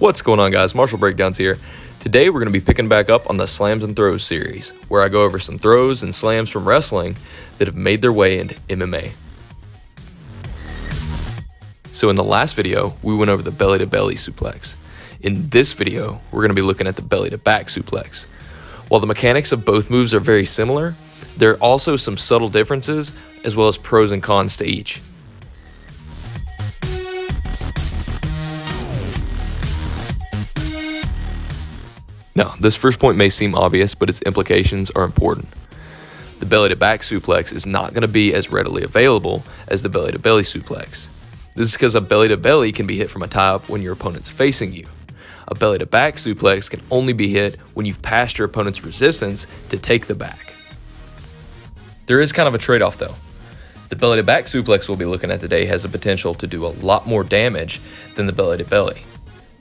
What's going on, guys? Marshall Breakdowns here. Today we're going to be picking back up on the Slams and Throws series, where I go over some throws and slams from wrestling that have made their way into MMA. So in the last video, we went over the belly-to-belly suplex. In this video, we're going to be looking at the belly-to-back suplex. While the mechanics of both moves are very similar, there are also some subtle differences, as well as pros and cons to each. Now, this first point may seem obvious, but its implications are important. The belly-to-back suplex is not going to be as readily available as the belly-to-belly suplex. This is because a belly-to-belly can be hit from a tie-up when your opponent's facing you. A belly-to-back suplex can only be hit when you've passed your opponent's resistance to take the back. There is kind of a trade-off though. The belly-to-back suplex we'll be looking at today has the potential to do a lot more damage than the belly-to-belly.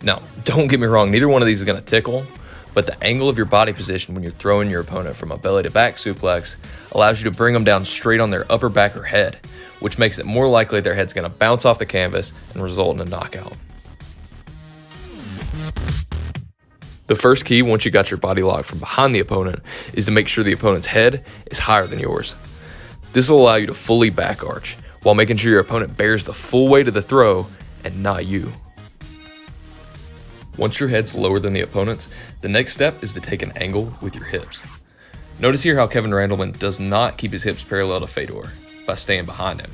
Now, don't get me wrong, neither one of these is going to tickle, but the angle of your body position when you're throwing your opponent from a belly-to-back suplex allows you to bring them down straight on their upper back or head, which makes it more likely their head's going to bounce off the canvas and result in a knockout. The first key, once you got your body locked from behind the opponent, is to make sure the opponent's head is higher than yours. This will allow you to fully back arch, while making sure your opponent bears the full weight of the throw and not you. Once your head's lower than the opponent's, the next step is to take an angle with your hips. Notice here how Kevin Randleman does not keep his hips parallel to Fedor by staying behind him.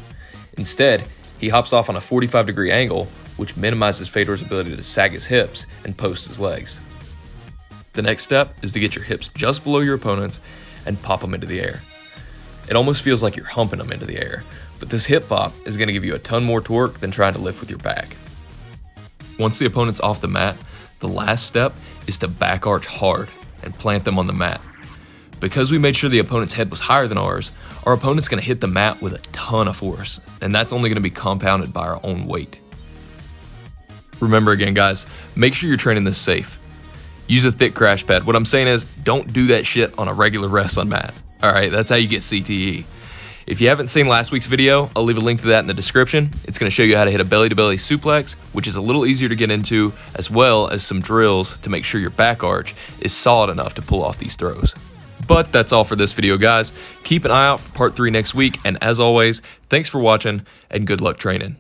Instead, he hops off on a 45-degree angle, which minimizes Fedor's ability to sag his hips and post his legs. The next step is to get your hips just below your opponent's and pop them into the air. It almost feels like you're humping them into the air, but this hip pop is going to give you a ton more torque than trying to lift with your back. Once the opponent's off the mat, the last step is to back arch hard and plant them on the mat. Because we made sure the opponent's head was higher than ours, our opponent's going to hit the mat with a ton of force, and that's only going to be compounded by our own weight. Remember again, guys, make sure you're training this safe. Use a thick crash pad. What I'm saying is, don't do that shit on a regular wrestling mat. Alright, that's how you get CTE. If you haven't seen last week's video, I'll leave a link to that in the description. It's going to show you how to hit a belly-to-belly suplex, which is a little easier to get into, as well as some drills to make sure your back arch is solid enough to pull off these throws. But that's all for this video, guys. Keep an eye out for part 3 next week, and as always, thanks for watching, and good luck training.